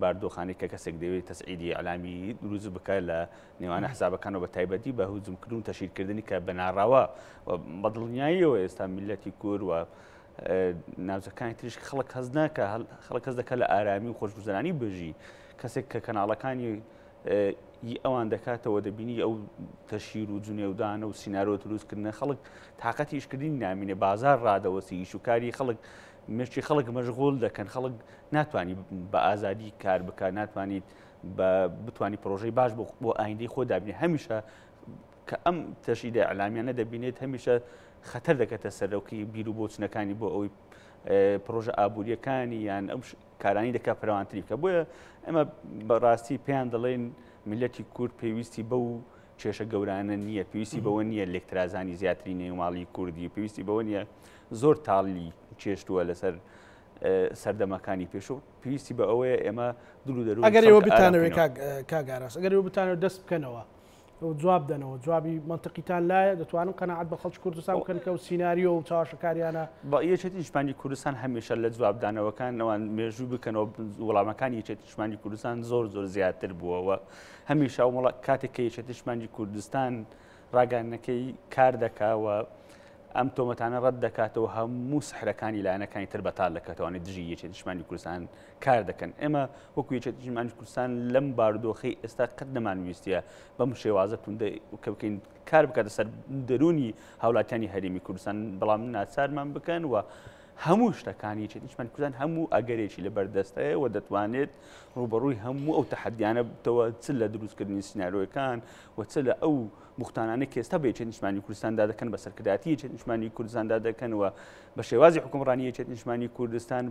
باردۆخانی کە کەسێک دەوێت تەسعیدی ئەعلامی دروست بکە لە نێوانە حسابەکانەوە بە تایبەتی بە هوجومکردن و تەشیرکردنی کە بە ناڕاوە بە دڵنیاییەوە ئێستا میلەتی کورد و ناوچەکانی تریش خەڵک هەز ناکە خەڵک هەز دەکات لە ئارامی و خۆشگوزەرانی بژی کەسێک کە کەناڵەکانی ئەوان دەکاتەوە دەبینی ئەو تەشیر و جونێودانە و سینارۆ دروستکردنە خەڵک تااقەتی ئیشکردنی نامینێ بازار ڕادەوەسی ئیشوکاری خەڵک مشتی خەڵک مەشغوڵ دەکەن خەڵک ناتوانانی بە ئازادی کار بکات ناتوانیت بتوانانی پرۆژەی باش بۆ ئایندەی خۆ دابینێ هەمیشە کە ئەم تەشیدە ئەعلامیانە دەبینێت هەمیشە خەتەر دەکەتە سەرۆکی بیر و بۆچنەکانی بۆ ئەوەی پرۆژە ئابوووریەکانی یان ئەم کارانی دەکات پەروانتری بکە بۆیە ئەمە بەڕاستی پێیان دەڵێن میلەتی کورد پێویستی بەو کێشە گەورانە نییە پێویستی بەوە نییە لێکترازانی زیاتری نێوماڵی کوردی پێویستی بەوە نییە زۆر تاڵی چێشتووە لەسەر سەردەمەکانی پێش و پێویستی بە ئەوەیە ئێمە دوور و دەرو ئەگەر ئێوە بتانەوێت کاگاراس ئەگەر ئێوە بتانەوێت دەست بکەنەوە و جواب دەنەوە جوابی منطقیتان لایە دەتوانن قەنەعەت بە خەڵکی کوردستان بکەن کە و سیناریۆ و چاوەشەکاریانە بە یەکێتی نیشتمانی کوردستان هەمیشە لە جوابدانەوەکان ئەوان مێژوو بکەنەوە وەڵامەکانی یەکێتی نیشتمانی کوردستان زۆر زیاتر بووەوە هەمیشە کاتێک کە یەکێتی نیشتمانی کوردستان ڕاگەیاندنەکەی کار دەکاوە ئەم تۆمەتانە ڕەت دەکاتەوە هەموو سحرەکانی لایەنەکانی تر بەتاڵ دەکاتەوەوانێت دژی یەکێتی نیشتمانی کوردستان کار دەکەن ئێمە وەکو یەکێتی نیشتمانی کوردستان لەم بارودۆخی ئێستا قەت نەمانویستە بەم شێوازە کە بکەین کار بکاتە سەر دەرونی هاوڵاتیانی هەرێمی کوردستان بەڵام ناچارمان بکەن و هەموو شتەکانی یەکێتی نیشتمانی کوردستان هەموو ئەگەرێکی لەبەردەستەیە و دەتوانێت ڕوبەڕووی هەموو ئەو تەحەدیانە بتەوە چ لە دروستکردنی سینارۆیەکان و چ لە ئەو مختانانە کە ئێستا بە یەکێتی نیشتمانی کوردستاندا دەکەن بە سەرکرداتی یەکێتی نیشتمانی کوردستاندا دەکەن و بە شێوازی حکومڕانی یەکێتی نیشتمانی کوردستان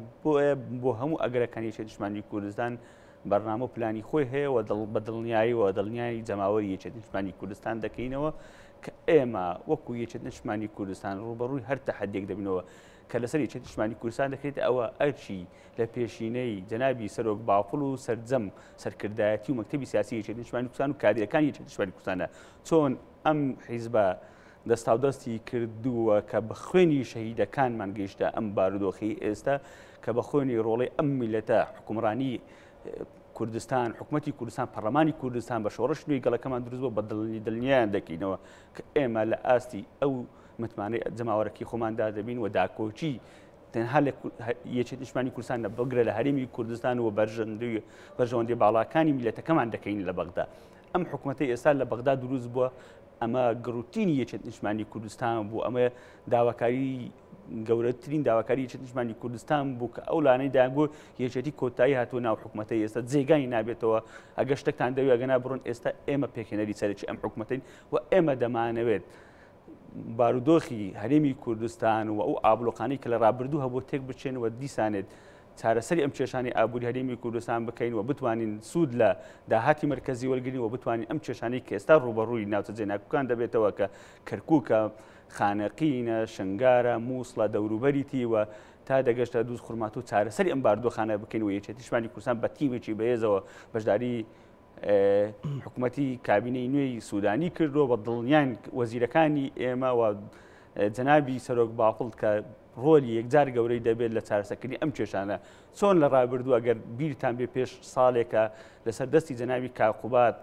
بۆ هەموو ئەگەرەکانی یەکێتی نیشتمانی کوردستان بەرنامە و پلانی خۆی هەیە و بە دڵنیایی و دڵنیایی جەماوەری یەکێتی نیشتمانی کوردستان دەکەینەوە کە ئێمە وەکو یەکێتی نیشتمانی کوردستان ڕوبەڕووی هەر تەحەدیێک دەبینەوە کە لەسەر یەکێتی نیشتمانی کوردستان دەکرێت ئەوە ئەرچی لە پێشینەی جەنابی سەرۆک باوقڵ و سەرجەم سەرکردایەتی و مەکتەبی سیاسی یەکێتی نیشتمانی کوردستان و کادرەکانی یەکێتی نیشتمانی کوردستانە چۆن ئەم حیزبە دەستاودەستی کردووە کە بە خوێنی شەهیدەکانمان گەیشتە ئەم بارودۆخی ئێستا کە بە خوێنی ڕۆڵەی ئەم میلەتە حکومڕانی کوردستان حکوومەتی کوردستان پەرلەمانی کوردستان بە شۆڕش نوێی گەڵەکەمان دروست بۆ بە دڵنیایان دەکەینەوە کە ئێمە لە ئاستی ئەو متمانەی جەماوەرەکی خۆماندا دەبین و داکۆچی تەنها لە یەکێتی نیشتمانی کوردستان بگرە لە هەرێمی کوردستان و بەرژەوەندی باڵاکانی میلەتەکەمان دەکەین لە بەغدا ئەم حکوومەتەی ئێستا لە بەغدا دروست بووە ئەمە گڕوتینی یەکێتی نیشتمانی کوردستان بوو ئەمە داواکاری گەورەترین داواکاری یەکێتی نیشتمانی کوردستان بوو کە ئەو لانەی داگۆ یەکێتی کۆتایی هاتووە ناو حکوومەتەی ئێستا جێگانی نابێتەوە ئەگە شتێکتان دەوێت ئەگەنا بڕۆن ئێستا ئێمە پێکهێنەری سەرەکی ئەم حکوومەتین و ئێمە دەمانەوێت بارودۆخی هەرێمی کوردستان و ئەو ئابلۆقانەی کە لە ڕابردوو هەبوو تێک بچێنەوە دیسانێت چارەسەری ئەم کێشانی ئابووری هەرێمی کوردستان بکەین و بتوانین سوود لە داهاتی مرکزی وەرگین و بتوانین ئەم کێشانەی کە ئێستا ڕوبەڕووی ناوچە جێناکوکان دەبێتەوە کە کەرکووکە خانەقینە شنگارە مووسڵە دەوروبەریتی و تا دەگەشتە دووس خورمات و چارەسەری ئەم بارودۆخانە بکەین و یەکێتی نیشتمانی کوردستان بە تیمێکی بەهێزەوە بەشداری حکوومەتی کابینەی نوێی سوودانی کردو بە دڵنیان وەزیرەکانی ئێمە و جەنابی سەرۆک باوقڵ کە ڕۆلی یەکجار گەورەی دەبێت لە چارەسەرکردنی ئەم کێشانە چۆن لە ڕابردوو ئەگەر بیرتان بێ پێش ساڵێکە لەسەر دەستی جەنابی کاقوبات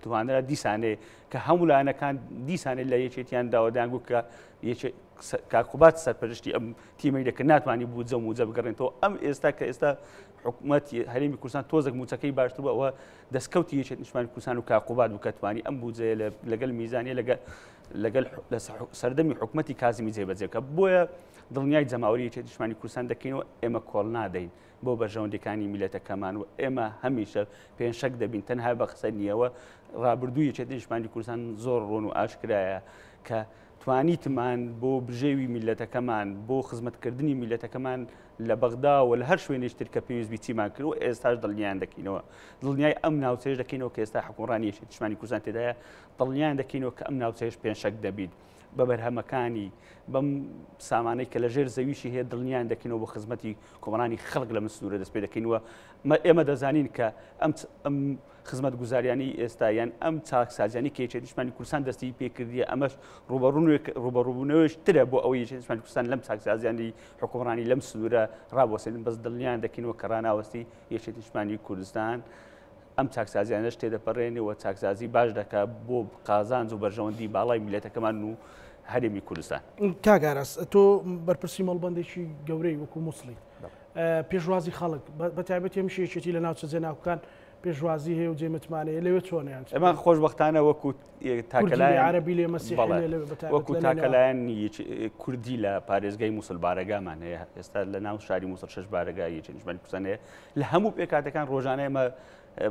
توانرا دیسانێ کە هەموو لایەنەکان دیسانێت لە یەکێتیان داوادانگو کە کاقوبات سەرپەرشتی ئەم تیمەی دەکە ناتوانانی بوو جەم و جە بگەڕێنەوە ئەم ئێستا کە ئێستا حکوومەتی هەرێمی کوردستان تۆزێک موچەکەی باشتر بووە ئەوە دەستکەوتی یەکێتی نیشتمانی کوردستان و کاقوبات بوو کە توانی ئەم بودجەیە لەگەڵ میزانیە لەگەڵ سەردەمی حکوومەتی کازمی جێبەجێ بکە بۆیە دڵنیای جەماوەری یەکێتی نیشتمانی کوردستان دەکەینەوە ئێمە کۆڵ نادەین بۆ بەرژەوەندەکانی میلەتەکەمان و ئێمە هەمیشە پێنج شەک دەبین تەنها بە قسە نییەوە ڕابردوو یەکێتی نیشتمانی کوردستان زۆر ڕۆن و ئاشکرایە کە توانیتمان بۆ بژێوی میلەتەکەمان بۆ خزمەتکردنی میلەتەکەمان لە بەغدا و لە هەر شوێنێشتر کە پێویست بیچیمان کرد و ئێستاش دڵنیان دەکەینەوە دڵنیای ئەم ناوچەیەش دەکەینەوە کە ئێستا حکومڕانی یەکێتی نیشتمانی کوردستان تێدایە دڵنیان دەکەینەوە کە ئەم ناوچەیەش پێنج شەک دەبیت بە بەرهەمەکانی بەم سامانەی کە لە ژێر زەویشی هەیە دڵنیان دەکەینەوە بۆ خزمەتی کۆمەڵانی خەڵک لە مسنوورە دەست پێ دەکەینەوە ئێمە دەزانین کە ئەم خزمەت گوزاریانی ئێستا یان ئەم چاکسازیانی کە یەکێتی نیشتمانی کوردستان دەستی پێکردیە ئەمەش ڕوبەڕوونەوەش ترە بۆ ئەوەی یەکێتی نیشتمانی کوردستان لەم چاکسازیانی حکومڕانی لەم سنوورە ڕابوەسێنن بەس دڵنیان دەکەینەوە کە ڕناوەستی یەکێتی نیشتمانی کوردستان ئەم چاکسازیانەش تێدەپەڕێنەوە چاکسازی باش دەکات بۆ قازانج و بەرژەوەندی باڵای میلەتەکەمان و هەرێمی کوردستان. کاگاراس تۆ بەرپرسی مەڵبەندێکی گەورەی وەکو مووسڵی پێشوازی خەڵک بە تایبەت هێمشەیەکێتی لە ناوچە جێناوەکان پێشوازی هەیە و جێمەتمانەیە لەوێ چۆنیان ئێمە خۆشبەختانە وەکو تاکەلایەن عەرەبی لێ مەسیحی وەکو تاکەلایەن کوردی لە پارێزگای مووسڵ بارەگامان هەیە ئێستا لە ناو شاری مووسڵ 6 بارەگای یەکێتی نیشتیمانی کوردستان هەیە لە هەموو پێکاتەکان ڕۆژانە ئێمە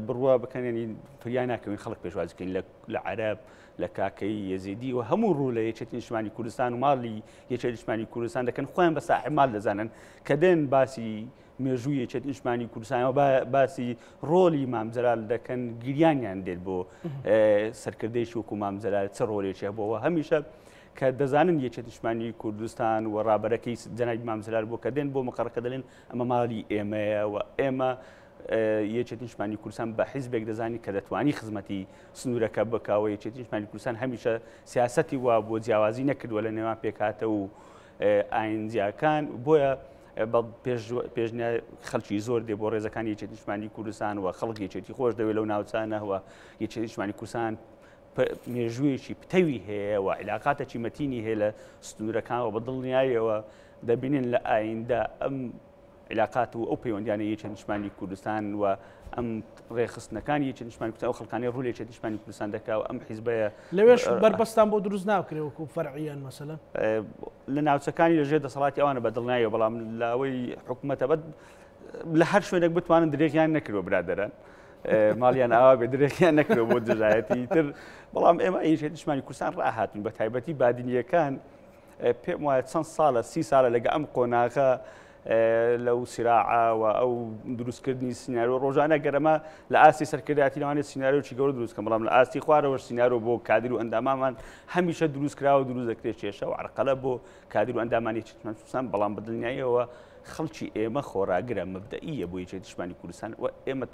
بڕوا بکەنێنی فریای ناکەوین خەڵک پێشوازیکەین لە عەرەب لە کاکەی یەزیدی و هەموو ڕوو لە یەکێتی نیشتیمانی کوردستان و ماڵی یەکێتی نیشتیمانی کوردستان دەکەن خۆیان بە ساحب ماڵ دەزانن کە دێن باسی مێژووی یەکێتی نیشتیمانی کوردستانەوە باسی ڕۆلی مام جەلال دەکەن گریانیان دێت بۆ سەرکردەیەکی وەکو مام جەلال چه ڕۆلێکی هەبووەوە هەمیشە کە دەزانن یەکێتی نیشتیمانی کوردستان و ڕابەرەکەی جەنابی مام جەلال بوو کە دێن بۆ مەقەڕەکە دەڵێن ئەمە ماڵی ئێمەیە و ئێمە یەکێتی نیشتیمانی کوردستان بە حیزبێک دەزانی کە دەتوانی خزمەتی سنوورەکە بکاوە یەکێتی نیشتیمانی کوردستان هەمیشە سیاسەتی وا بۆ جیاوازی نەکردووە لە نێوان پێکاتە و ئاینجیاکان بۆیە پێشنیار خەڵکی زۆر دێ بۆ ڕێزەکانی یەکێتی نیشتیمانی کوردستان و خەڵک یەکێتی خۆش دەوێت لەو ناوچانەوە یەکێتی نیشتیمانی کوردستان مێژوویەکی پتەوی هەیە و عیلاقاتێکی مەتینی هەیە لە ستونورەکانەوە بە دڵنیاییەوە دەبینن لە ئایندا ئەم علاقات و ئەو پەیوەندیانە یەکێتی نیشتیمانی کوردستان و ئەم ڕێخستنەکانی یەکێتی نیشتیمانی کوردستان و خەڵکانی ڕووی لە یەکێتی نیشتیمانی کوردستان دەکا و ئەم حیزبەیە لەوێش بربەستان بۆ دروست ناکرێ وەکو فەرعیان مەسەلەن لە ناوچەکانی لەژێر دەسەڵاتی ئەوانە بە دڵنیاییەوە بەڵام لە ئەوەی حکوومەتە لە هەر شوێنێک بتوانن درێژیان نەکردووە برادەران ماڵیان ئاوا بێ درێژیان نەکردەوە بۆ دژایەتی تر بەڵام ئێمە یەکێتی نیشتیمانی کوردستان ڕاهاتون بە تایبەتی بادینیەکان پێم وایە چەند ساڵە 30 ساڵە لەگە ئەم قۆناغە لەو سراعەوە ئەو دروستکردنی سینارۆ ڕۆژانە گەرەمە لە ئاستی سەرکردایەتی لەوانێت سینارۆکی گەورە دروستکەم بەڵام لە ئاستی خوارەوەش سینارۆ بۆ کادر و ئەندامامان هەمیشە دروستکراوە دروست دەکرێت کێشە و عەرقەلە بۆ کادر و ئەندامانی یەکێتی نیشتیمانی کوردستان بەڵام بەدڵنیاییەوە خەڵکی ئێمە خۆراگرە مەبدەئیە بۆ یەکێتی نیشتیمانی کوردستان و ئێمە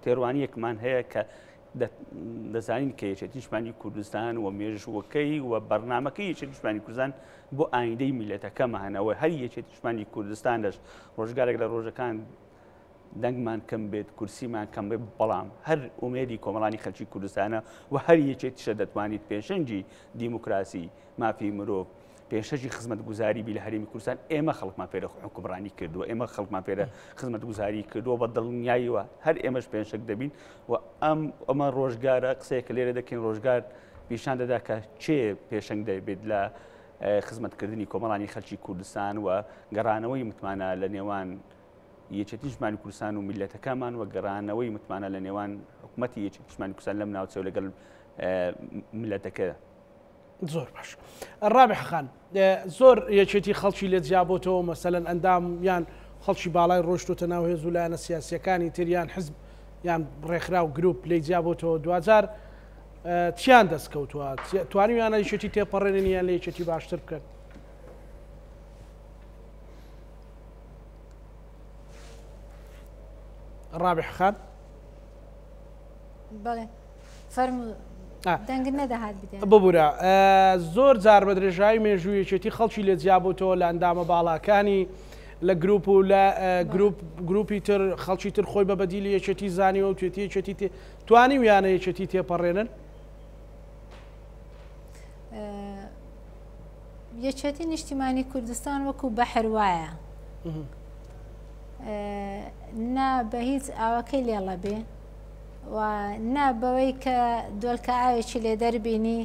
تێڕوانیەکمان هەیە کە دەزانین کە یەکێتی نیشتیمانی کوردستان و مێژووەکەی و بەرنامەکەی یەکێتی نیشتیمانی کوردستان بۆ ئایندەی میلەتەکەمانەوە هەر یەکێتی نیشتیمانی کوردستانش ڕۆژگارێک لە ڕۆژەکان دەنگمان کەم بێت کورسیمان کەم بێت بەڵام هەر ئومێدی کۆمەڵانی خەڵکی کوردستانە و هەر یەکێتیشە دەتوانیت پێشەنجی دیموکراسی مافی مرۆڤ پێشەجی خزمەت گوزاری بی لە هەرێمی کوردستان ئێمە خەڵکمان فێرە حکومڕانی کردووە ئێمە خەڵکمان فێرە خزمەت گوزاری کردووە بە دڵنیاییەوە هەر ئێمەش پێشەک دەبین و ئەمە ڕۆژگارە قسەیەکە لێرە دەکەین ڕۆژگار پیشان دەدا کە چێ پێشەنگ دەبێت لە خزمەتکردنی کۆمەڵانی خەڵکی کوردستان و گەڕانەوەی متمانە لە نێوان یەکێتی نیشتیمانی کوردستان و میلەتەکەمان و گەڕانەوەی متمانە لە نێوان حکوومەتی یەکێتی نیشتیمانی کوردستان لەم ناوچە و لەگەڵ میلەتەکە. زۆر باش ڕابح خان زۆر یەکێتی خەڵکی لێ جیابۆتەوە مەسەلەن ئەندام یان خەڵکی باڵای ڕۆشتۆتە ناو هێز و لایەنە سیاسیەکانی تریان حزب یان ڕێکخرا و گروپ لێ جیابۆتەوە دوجار چیان دەستکەوتووە توانیویانە یەکێتی تێپەڕێنن یان لە یەکێتی باشتر بکەن. ڕابح خان بەڵێ فەرموو دەنگ نەدەهات بدەن ببوورە زۆر جار بە درێژایی مێژووی یەکێتی خەڵکی لێ جیابۆتەوە لە ئەندامە باڵاکانی لە گروپ و لە گروپی تر خەڵکی تر خۆی بە بەدیلی یەکێتی زانیوە و توێتی یەکێتی توانی ویانە یەکێتی تێپەڕێنن. یەکێتی نیشتیمانی کوردستان وەکو بەحر وایە نا بە هیچ ئاوەکەی لێڵە بێ و نا بەوەی کە دۆلکە ئاوێکی لێ دەربینی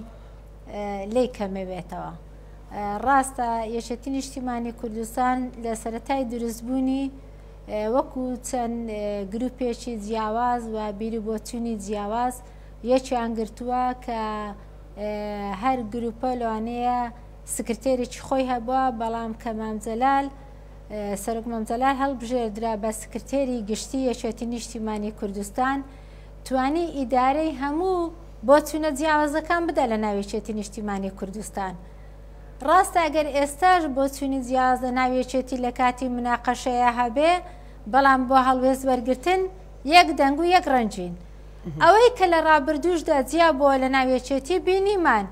لێی کەمەوێتەوە. ڕاستە یەکێتی نیشتیمانی کوردستان لە سەرەتای دروستبوونی وەکو چەند گروپێکی جیاواز و بیربۆچوونی جیاواز یەکیان گرتووە کە هەر گروپە لەوانەیە سکرتێرێکی خۆی هەبووە بەڵام کە مام جەلال سەرۆک مام جەلال هەڵبژێردرا بە سکرتێری گشتی یەکێتی نیشتیمانی کوردستان توانی ئیدارەی هەموو بۆ چوونە جیاوازەکان بدە لە ناو یەکێتی نیشتیمانی کوردستان. ڕاستە ئەگەر ئێستاش بۆ چوونی جیاواز لە ناو یەکێتی لە کاتی مناقەشەیە هەبێ بەڵام بۆ هەڵوێز وەرگرتن یەک دەنگ و یەک ڕەنجین. ئەوەی کە لە ڕابردووشدا جیا بۆ لە ناو یەکێتی بینیمان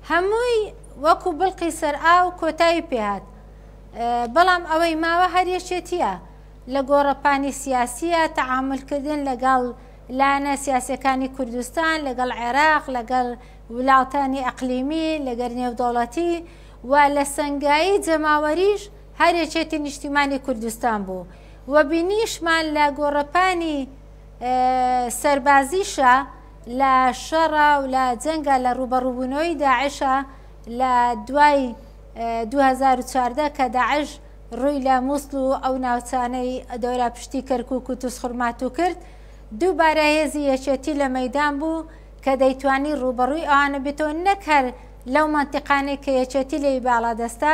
هەمووی وەکو بڵقی سەر ئاو کۆتایی پێهات بەڵام ئەوەی ماوە هەر یەکێتیە لە گۆڕەپانی سیاسیە تەعاملکردن لەگەڵ لایەنە سیاسیەکانی کوردستان لەگەڵ عێراق لەگەڵ وڵاتانی ئەقلیمی لەگەر نێودەوڵەتی و لە سەنگایی جەماوەریش هەرێکێتی نیشتیمانی کوردستان بوو و بینیشمان لە گۆڕەپانی سەربازیشە لە شەڕە و لە جەنگە لە ڕوبەڕووبوونەوەی داعشە لە دوای 2014 کە داعش ڕووی لە مووسڵ و ئەو ناوچانەی دەورا پشتی کەرکووک و توسخورمات و کرد دووبارە هێزی یەکێتی لە مەیدان بوو کە دەیتوانی ڕوبەڕووی ئەوانە بێتەوە نەکەر لەو مەنتیقانەی کە یەکێتی لێی باڵا دەستا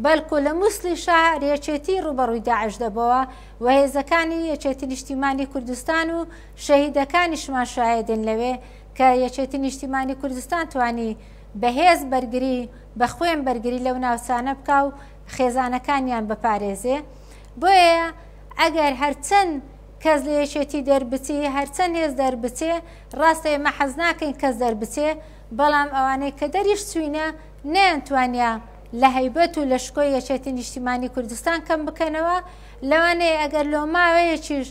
بەڵکو لە مووسڵی شار یەکێتی ڕوبەڕووی داعش دەبەوە و هێزەکانی یەکێتی نیشتیمانی کوردستان و شەهیدەکانیشمان شایدن لەوێ کە یەکێتی نیشتیمانی کوردستان توانی بەهێز بەرگری بە خوێن بەرگری لەو ناوچانە بکە و خێزانەکانیان بپارێزێ بۆیە ئەگەر هەرچەند کەس لە یەکێتی دەربچێ هەرچەند هێز دەربچێ ڕاستە ئێمە حەز ناکەین کەس دەربچێ بەڵام ئەوانەی کە دەریش چوینە نەیانتوانیا لە هەیبەت و لە شکۆی یەکێتی نیشتیمانی کوردستان کەم بکەنەوە لەوانەیە ئەگەر لۆ ماوەیەکیش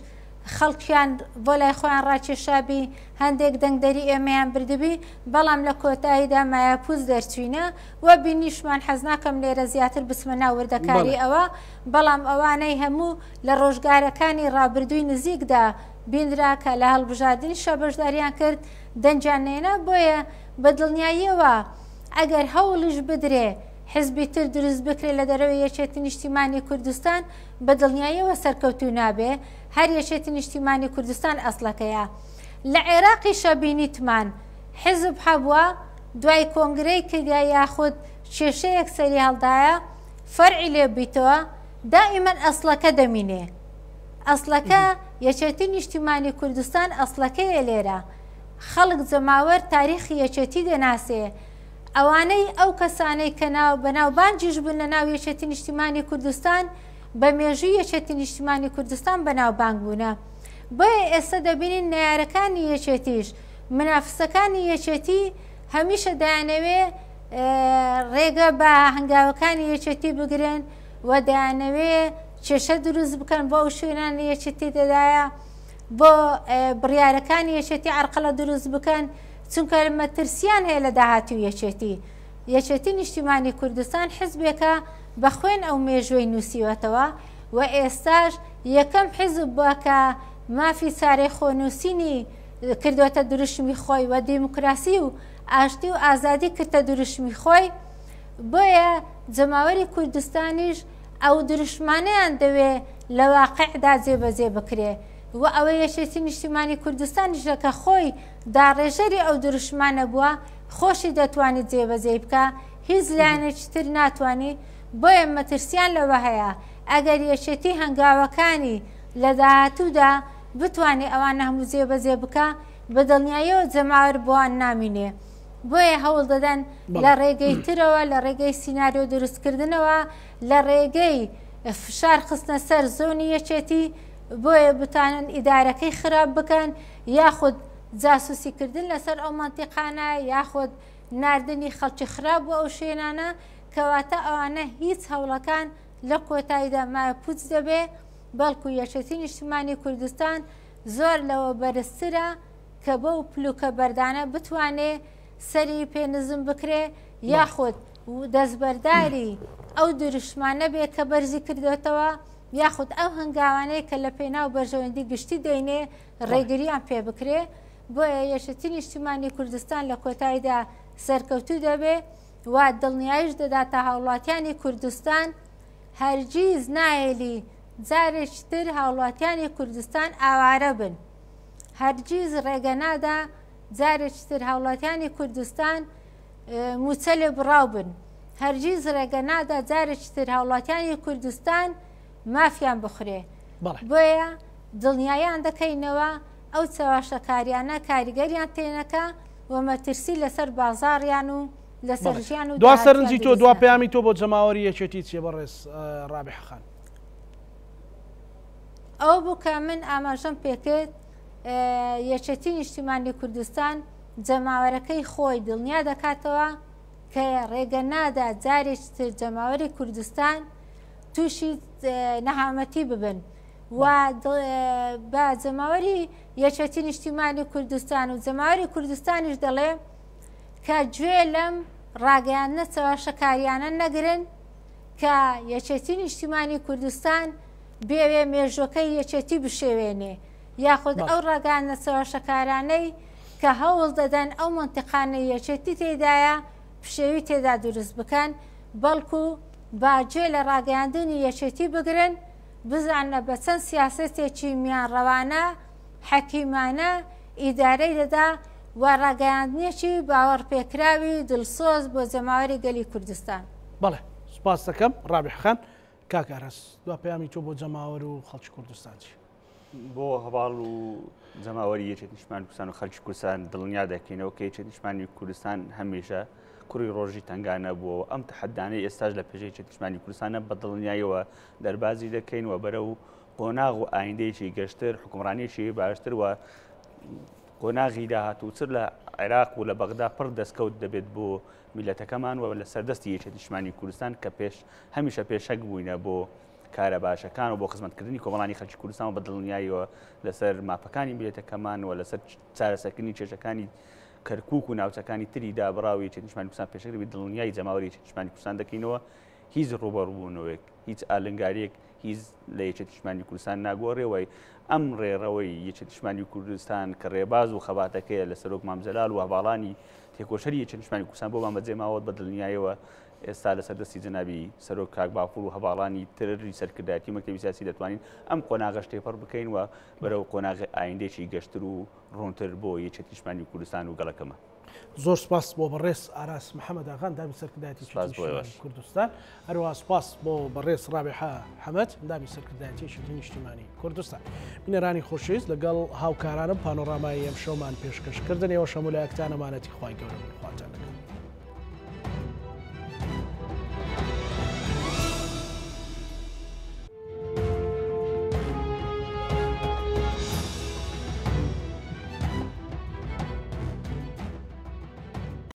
خەڵکیان بۆ لای خۆیان ڕاکێشابی هەندێک دەنگدەری ئێمەیان بردبی بەڵام لە کۆتاییدا مایاپووز دەرچوینە و بینیشمان حەز ناکەم لێرە زیاتر بچمە ناو وردەکاری ئەوە بەڵام ئەوانەی هەموو لە ڕۆژگارەکانی ڕابردووی نزیکدا بینرا کە لە هەڵبژاردننی شەبەشداریان کرد دەنجیان نێنە بۆیە بە دڵنیاییەوە ئەگەر هەوڵش بدرێ حزبی تر دروست بکرێت لە دەرەوەی یەکێتی نیشتیمانی کوردستان بە دڵنیاییەوە سەرکەوتوو نابێ هەر یەکێتی نیشتیمانی کوردستان ئەسڵەکەیە لە عێراقی شەبینیتمان حزب هەبووە دوای کۆنگرەی کردیا یاخود کێشەیەک سەری هەڵدایە فەرعی لێ بیتەوە دائیمەن ئەسڵەکە دەمینێ ئەسڵەکە یەکێتی نیشتیمانی کوردستان ئەسڵەکەیە لێرە خەڵک جەماوەر تاریخی یەکێتی دەناسێ ئەوانەی ئەو کەسانەی کە بەناوبانجیش بوون لە ناو یەکێتی نیشتیمانی کوردستان بە مێژووی یەکێتی نیشتیمانی کوردستان بەناوبانگ بوونە بۆیە ئێستا دەبینین نەیارەکانی یەکێتیش منافسەکانی یەکێتی هەمیشە دایانەوێ ڕێگە بە هەنگاوەکانی یەکێتی بگرن و دایانەوێ کێشە دروست بکەن بۆ ئەو شوێنانی یەکێتی دەدایە بۆ بڕیارەکانی یەکێتی عەرقەڵە دروست بکەن چونکە مەترسیان هەیە لە داهاتی و یەکێتی نیشتیمانی کوردستان حزبێکە بە خوێن ئەو مێژوەی نووسیوەتەوە و ئێستاش یەکەم حزب بووە کە مافی چارەی خۆنووسینی کردوەتە دروشمی خۆی و دیموکراسی و ئاشتی و ئازادی کردە دروشمی خۆی بۆیە جەماوەری کوردستانیش ئەو دروشمانەیان دەوێ لە واقعدا جێبەجێ بکرێ و ئەوە یەکێتی نیشتیمانی کوردستانیشە کە خۆی داڕێژەری ئەو دروشمانە بووە خۆشی دەتوانێت جێبەجێ بکە هیچ لایەنێکی تر ناتوانێت بۆیە مەترسیان لەوە هەیە ئەگەر یەکێتی هەنگاوەکانی لە داهاتوودا بتوانێت ئەوانە هەموو جێبەجێ بکە بە دڵنیاییەوە جەماوەر بۆوان نامینێ بۆیە هەوڵ دەدەن لە ڕێگەی ترەوە لە ڕێگەی سیناریۆ دروستکردنەوە لە ڕێگەی فشار خستنە سەر زۆنی یەکێتی بۆیە بتانن ئیدارەکەی خراپ بکەن یاخود جاسوسیکردن لەسەر ئەو مەنتیقانە یاخود ناردنی خەڵکی خراپ بۆ ئەو شوێنانە کەواتە ئەوانە هیچ هەوڵەکان لە کۆتاییدا مایەپووچ دەبێ بەڵکو یەکێتی نیشتیمانی کوردستان زۆر لەوە بەرزترە کە بەو پلوکە بەردانە بتوانێ سەری پێنزم بکرێ یاخود دەستبەرداری ئەو دروشمانە بێ کە بەرزی کردوێتەوە یاخود ئەو هەنگاوانەیە کە لە پێناو بەرژەوەندی گشتی دەینێ ڕێگریان پێ بکرێ بۆیە یەکێتی نیشتیمانی کوردستان لە کۆتاییدا سەرکەوتوو دەبێ و دڵنیاییش دەداتە هاوڵاتیانی کوردستان هەرگیز نایەلی جارێکی تر هاوڵاتیانی کوردستان ئاوارە بن هەرگیز ڕێگە نادا جارێکی تر هاوڵاتیانی کوردستان موچە لێ بڕاو بن هەرگیز ڕێگە نادا جارێکی تر هاوڵاتیانی کوردستان مافیان بخورێ بۆیە دڵنیاییان دەکەینەوە ئەو چاواشەکاریانە کاریگەریان تێنەکە و مەترسی لەسەر بازاڕیان و لەسەر ژیان و دوا سەرنجی تۆ دوا پەیامی تۆ بۆ جەماوەری یەکێتی چیە بەڕێز ڕابیح خان ئەو بوو کە من ئاماژەم پێکرد یەکێتی نیشتیمانی کوردستان جەماوەرەکەی خۆی دڵنیا دەکاتەوە کە ڕێگە نادا جارێکی تر جەماوەری کوردستان تووشی نەهامەتی ببن و بە جەماوەری یەکێتی نیشتیمانی کوردستان و جەماوەری کوردستانیش دەڵێ کە گوێ لەم ڕاگەیاندنەوە شەکاریانە نەگرن کە یەکێتی نیشتیمانی کوردستان بێوێ مێژوەکەی یەکێتی بشێوێنێ یاخود ئەو ڕاگەیاندنەوە شەکارانەی کە هەوڵ دەدەن ئەو منتیقانەی یەکێتی تێدایە پشێوی تێدا دروست بکەن بەڵکو باگوێ لە ڕاگەیاندنی یەکێتی بگرن بزانە بە چەند سیاسەتێکی میانڕەوانە حەکیمانە ئیدارەی دەدا و ڕاگەیاندنێکی باوەڕپێکراوی دڵسۆز بۆ جەماوەری گەلی کوردستان. بەڵێ سوپاس دەکەم ڕابح خان کاکارەس دو پەیامی تۆ بۆ جەماوەر و خەڵکی کوردستانچی بۆ هەواڵ و جەماوەری یەکێتی نیشتیمانی کوردستان و خەڵکی کوردستان دڵنیا دەکەینەوە کە یەکێتی نیشتیمانی کوردستان هەمیشە کوڕی ڕۆژی تنگانە بووە ئەم تەحەدانەی ئێستاش لە پێشەی یەکێتی نیشتیمانی کوردستانە بە دڵنیاییەوە دەربازی دەکەین و بەرەو قۆناغ و ئایندەیەکی گەشتر حکومڕانیەکی باشتر و قۆناغی داهاتووتر لە عێراق و لە بەغدا پڕ دەستکەوت دەبێت بۆ میلەتەکەمان و لە سەردەستی یەکێتی نیشتیمانی کوردستان کە هەمیشە پێشەک بووینە بۆ کارە باشەکان و بۆ خزمەتکردنی کۆمەڵانی خەڵکی کوردستان و بە دڵنیاییەوە لەسەر ماپەکانی میلەتەکەمان و لەسەر چارەسەرکردنی کێشەکانی کەرکووک و ناوچەکانی تری دابڕاوی یەکێتی نیشتیمانی کوردستان پێشەکەوی دڵنیای جەماوەری یەکێتی نیشتیمانی کوردستان دەکەینەوە هیچ ڕوبەڕووبوونەوەیەک هیچ ئالنگاریەک هیچ لە یەکێتی نیشتیمانی کوردستان ناگۆڕێەوەی ئەم ڕێڕەوەی یەکێتی نیشتیمانی کوردستان کە ڕێباز و خەباتەکەیە لە سەرۆک مامجەلال و هەواڵانی تێکۆشەری یەکێتی نیشتیمانی کوردستان بۆمان بەجێماوە بە دڵنیاییەوە ئێستا لە سەردەستی جەنابی سەرۆک کاک باپور و هەواڵانی تری سەرکردایەتی مەکتەبی سیاسی دەتوانین ئەم قۆناغە تێپەڕ بکەین و بەرەو قۆناغی ئایندێکی گەشتر و ڕوونتر بۆ یەکێتی نیشتیمانی کوردستان و گەڵەکەمە. زۆر سپاس بۆ بەڕێز ئاراس محەممەد ئاغان دامی سەرکردایەتی کوردستان هەروەها سپاس بۆ بەڕێز ڕابحە حەمەد دامی سەرکردایەتی یەکێتی نیشتیمانی کوردستان. بینەرانی خۆشەویست لەگەڵ هاوکارانم پانۆڕامای ئەم شەومان پێشکەشکردنەوە شەمولایەکتانەمانەتی خوای گەورە خواتان لەگەڵ